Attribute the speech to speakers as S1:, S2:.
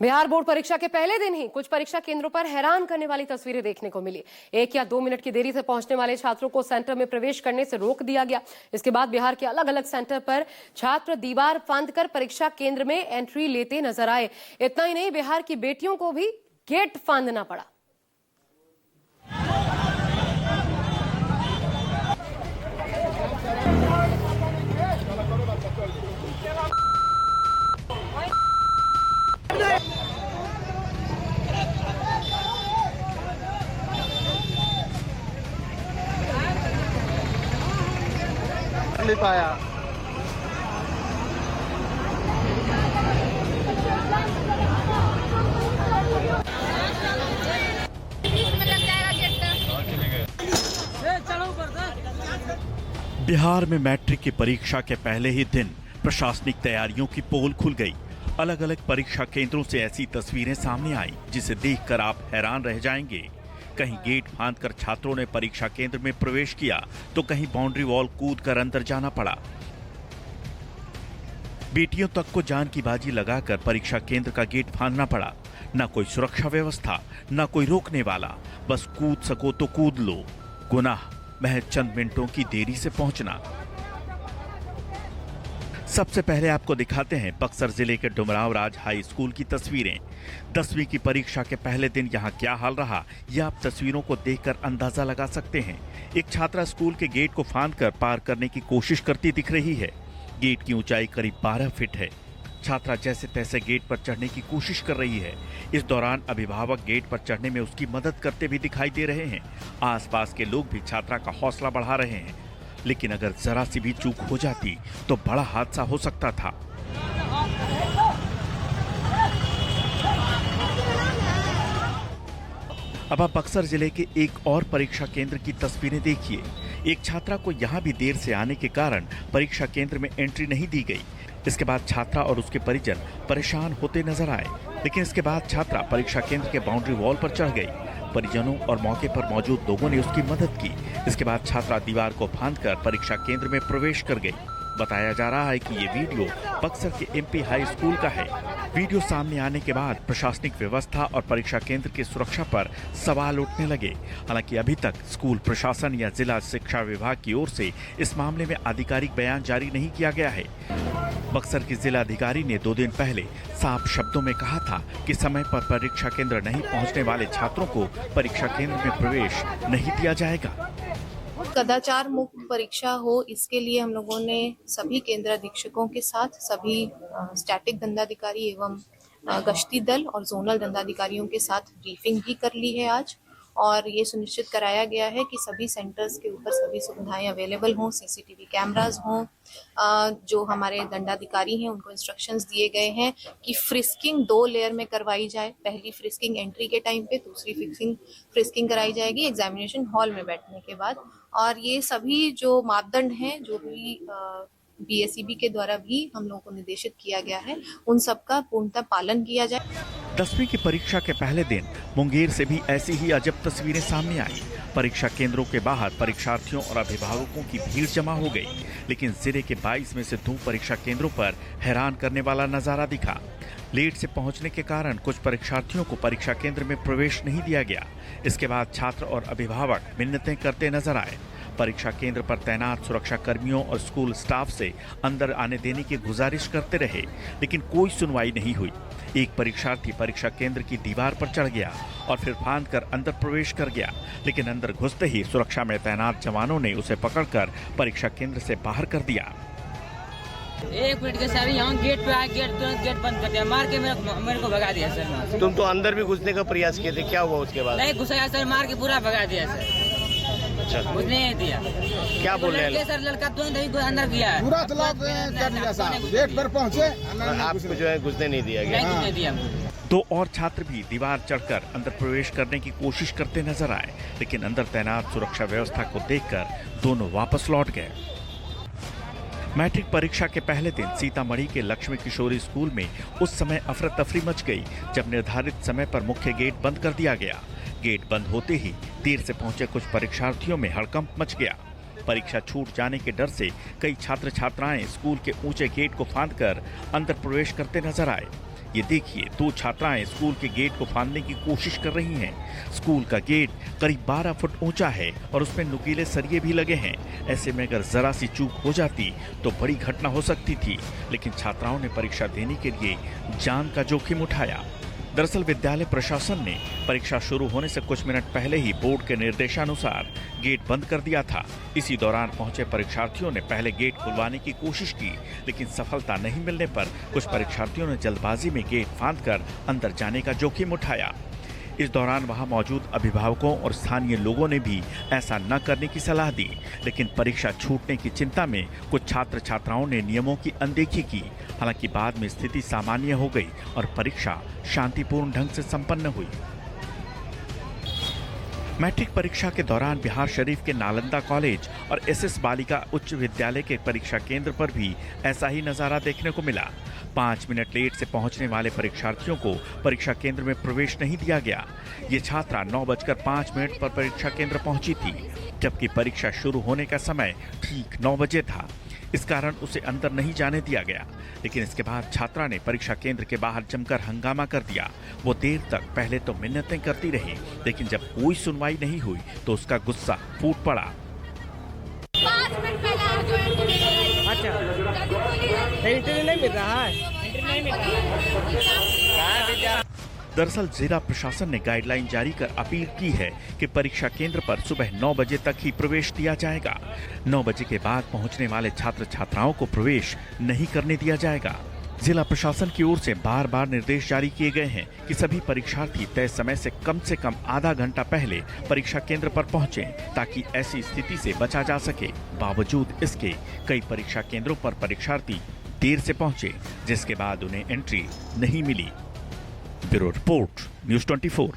S1: Bihar board परीक्षा के पहले दिन ही कुछ परीक्षा केंद्रों पर हैरान करने वाली तस्वीरें देखने को मिली। 1 या 2 मिनट की देरी से पहुंचने वाले छात्रों को सेंटर में प्रवेश करने से रोक दिया गया। इसके बाद बिहार के अलग अलग सेंटर पर छात्र दीवार फांदकर परीक्षा केंद्र में एंट्री लेते नजर आए। इतना ही नहीं, बिहार की बेटियों को भी गेट फांदना पड़ा।
S2: नहीं पाया।
S3: बिहार में मैट्रिक की परीक्षा के पहले ही दिन प्रशासनिक तैयारियों की पोल खुल गई। अलग अलग परीक्षा केंद्रों से ऐसी तस्वीरें सामने आई जिसे देखकर आप हैरान रह जाएंगे। कहीं गेट फांदकर छात्रों ने परीक्षा केंद्र में प्रवेश किया तो कहीं बाउंड्री वॉल कूदकर अंदर जाना पड़ा। बेटियों तक को जान की बाजी लगाकर परीक्षा केंद्र का गेट फांदना पड़ा। न कोई सुरक्षा व्यवस्था, न कोई रोकने वाला, बस कूद सको तो कूद लो। गुनाह महज चंद मिनटों की देरी से पहुंचना। सबसे पहले आपको दिखाते हैं बक्सर जिले के डुमराव राज हाई स्कूल की तस्वीरें। 10वीं की परीक्षा के पहले दिन यहां क्या हाल रहा, यह आप तस्वीरों को देखकर अंदाजा लगा सकते हैं। एक छात्रा स्कूल के गेट को फांदकर पार करने की कोशिश करती दिख रही है। गेट की ऊंचाई करीब 12 फीट है। छात्रा जैसे तैसे गेट पर चढ़ने की कोशिश कर रही है। इस दौरान अभिभावक गेट पर चढ़ने में उसकी मदद करते भी दिखाई दे रहे हैं। आसपास के लोग भी छात्रा का हौसला बढ़ा रहे हैं। लेकिन अगर जरा सी भी चूक हो जाती तो बड़ा हादसा हो सकता था। अब आप बक्सर जिले के एक और परीक्षा केंद्र की तस्वीरें देखिए। एक छात्रा को यहां भी देर से आने के कारण परीक्षा केंद्र में एंट्री नहीं दी गई। इसके बाद छात्रा और उसके परिजन परेशान होते नजर आए। लेकिन इसके बाद छात्रा परीक्षा केंद्र के बाउंड्री वॉल पर चढ़ गई। परिजनों और मौके पर मौजूद लोगों ने उसकी मदद की। इसके बाद छात्रा दीवार को फांदकर परीक्षा केंद्र में प्रवेश कर गई। बताया जा रहा है कि ये वीडियो बक्सर के एमपी हाई स्कूल का है। वीडियो सामने आने के बाद प्रशासनिक व्यवस्था और परीक्षा केंद्र की सुरक्षा पर सवाल उठने लगे। हालांकि अभी तक स्कूल प्रशासन या जिला शिक्षा विभाग की ओर से इस मामले में आधिकारिक बयान जारी नहीं किया गया है। बक्सर के जिला अधिकारी ने 2 दिन पहले साफ शब्दों में कहा था कि समय पर परीक्षा केंद्र नहीं पहुंचने वाले छात्रों को परीक्षा केंद्र में प्रवेश नहीं दिया जाएगा।
S4: कदाचार मुक्त परीक्षा हो, इसके लिए हम लोगों ने सभी केंद्र अधीक्षकों के साथ सभी स्टैटिक दंडाधिकारी एवं गश्ती दल और जोनल दंडाधिकारियों के साथ ब्रीफिंग भी कर ली है आज। और ये सुनिश्चित कराया गया है कि सभी सेंटर्स के ऊपर सभी सुविधाएं अवेलेबल हों, सीसीटीवी कैमरास हों। जो हमारे दंडाधिकारी हैं उनको इंस्ट्रक्शंस दिए गए हैं कि फ्रिस्किंग 2 लेयर में करवाई जाए। पहली फ्रिस्किंग एंट्री के टाइम पे, दूसरी फ्रिस्किंग कराई जाएगी एग्जामिनेशन हॉल में बैठने के बाद। और ये सभी जो मापदंड हैं, जो भी BSEB के द्वारा भी हम लोगों को निर्देशित किया गया है, उन सबका पूर्णतः पालन किया जाए।
S3: 10वीं की परीक्षा के पहले दिन मुंगेर से भी ऐसी ही अजब तस्वीरें सामने आई। परीक्षा केंद्रों के बाहर परीक्षार्थियों और अभिभावकों की भीड़ जमा हो गई। लेकिन जिले के 22 में से 2 परीक्षा केंद्रों पर हैरान करने वाला नजारा दिखा। लेट से पहुंचने के कारण कुछ परीक्षार्थियों को परीक्षा केंद्र में प्रवेश नहीं दिया गया। इसके बाद छात्र और अभिभावक मिन्नतें करते नजर आए। परीक्षा केंद्र पर तैनात सुरक्षा कर्मियों और स्कूल स्टाफ से अंदर आने देने की गुजारिश करते रहे, लेकिन कोई सुनवाई नहीं हुई। एक परीक्षार्थी परीक्षा केंद्र की दीवार पर चढ़ गया और फिर फांदकर अंदर प्रवेश कर गया। लेकिन अंदर घुसते ही सुरक्षा में तैनात जवानों ने उसे पकड़कर परीक्षा केंद्र से बाहर कर दिया।
S5: 1 मिनट के सर यहाँ गेट पे आए, तुरंत गेट बंद कर दिया, मार के मेरे को भगा दिया सर।
S2: तुम तो अंदर भी घुसने का प्रयास किए थे, क्या हुआ उसके बाद?
S5: नहीं घुसाया सर, मार के पूरा भगा दिया सर।
S2: अच्छा,
S5: घुसने नहीं दिया।
S2: क्या बोल रहे हैं
S5: सर? लड़का तुरंत अंदर गया,
S6: पूरा तालाब कर दिया सर, गेट पर पहुंचे,
S2: आपको जो है घुसने नहीं दिया गया।
S5: नहीं दिया।
S3: 2 और छात्र भी दीवार चढ़कर अंदर प्रवेश करने की कोशिश करते नजर आए, लेकिन अंदर तैनात सुरक्षा व्यवस्था को देखकर दोनों वापस लौट गए। मैट्रिक परीक्षा के पहले दिन सीतामढ़ी के लक्ष्मी किशोरी स्कूल में उस समय अफरा तफरी मच गई जब निर्धारित समय पर मुख्य गेट बंद कर दिया गया। गेट बंद होते ही देर से पहुंचे कुछ परीक्षार्थियों में हड़कंप मच गया। परीक्षा छूट जाने के डर से कई छात्र छात्राएं स्कूल के ऊंचे गेट को फांदकर अंदर प्रवेश करते नजर आए। ये देखिए, दो छात्राएं स्कूल के गेट को फांदने की कोशिश कर रही हैं। स्कूल का गेट करीब 12 फुट ऊंचा है और उसमें नुकीले सरिये भी लगे हैं। ऐसे में अगर जरा सी चूक हो जाती तो बड़ी घटना हो सकती थी, लेकिन छात्राओं ने परीक्षा देने के लिए जान का जोखिम उठाया। दरअसल विद्यालय प्रशासन ने परीक्षा शुरू होने से कुछ मिनट पहले ही बोर्ड के निर्देशानुसार गेट बंद कर दिया था। इसी दौरान पहुंचे परीक्षार्थियों ने पहले गेट खुलवाने की कोशिश की, लेकिन सफलता नहीं मिलने पर कुछ परीक्षार्थियों ने जल्दबाजी में गेट फांदकर अंदर जाने का जोखिम उठाया। इस दौरान वहां मौजूद अभिभावकों और स्थानीय लोगों ने भी ऐसा न करने की सलाह दी, लेकिन परीक्षा छूटने की चिंता में कुछ छात्र छात्राओं ने नियमों की अनदेखी की। हालांकि बाद में स्थिति सामान्य हो गई और परीक्षा शांतिपूर्ण ढंग से संपन्न हुई। मैट्रिक परीक्षा के दौरान बिहार शरीफ के नालंदा कॉलेज और एसएस बालिका उच्च विद्यालय के परीक्षा केंद्र पर भी ऐसा ही नजारा देखने को मिला। 5 मिनट लेट से पहुंचने वाले परीक्षार्थियों को परीक्षा केंद्र में प्रवेश नहीं दिया गया। ये छात्रा 9:05 पर परीक्षा केंद्र पहुंची थी, जबकि परीक्षा शुरू होने का समय ठीक 9 बजे था। इस कारण उसे अंदर नहीं जाने दिया गया, लेकिन इसके बाद छात्रा ने परीक्षा केंद्र के बाहर जमकर हंगामा कर दिया। वो देर तक पहले तो मिन्नतें करती रही, लेकिन जब कोई सुनवाई नहीं हुई तो उसका गुस्सा फूट पड़ा।
S7: 5 मिनट पहले आ जो
S5: अच्छा, इंटरव्यू नहीं मिल रहा है।
S3: दरअसल जिला प्रशासन ने गाइडलाइन जारी कर अपील की है कि परीक्षा केंद्र पर सुबह 9 बजे तक ही प्रवेश दिया जाएगा। 9 बजे के बाद पहुंचने वाले छात्र छात्राओं को प्रवेश नहीं करने दिया जाएगा। जिला प्रशासन की ओर से बार बार निर्देश जारी किए गए हैं कि सभी परीक्षार्थी तय समय से कम आधा घंटा पहले परीक्षा केंद्र पर पहुंचें, ताकि ऐसी स्थिति से बचा जा सके। बावजूद इसके कई परीक्षा केंद्रों पर परीक्षार्थी देर से पहुंचे, जिसके बाद उन्हें एंट्री नहीं मिली। Bureau report, news 24।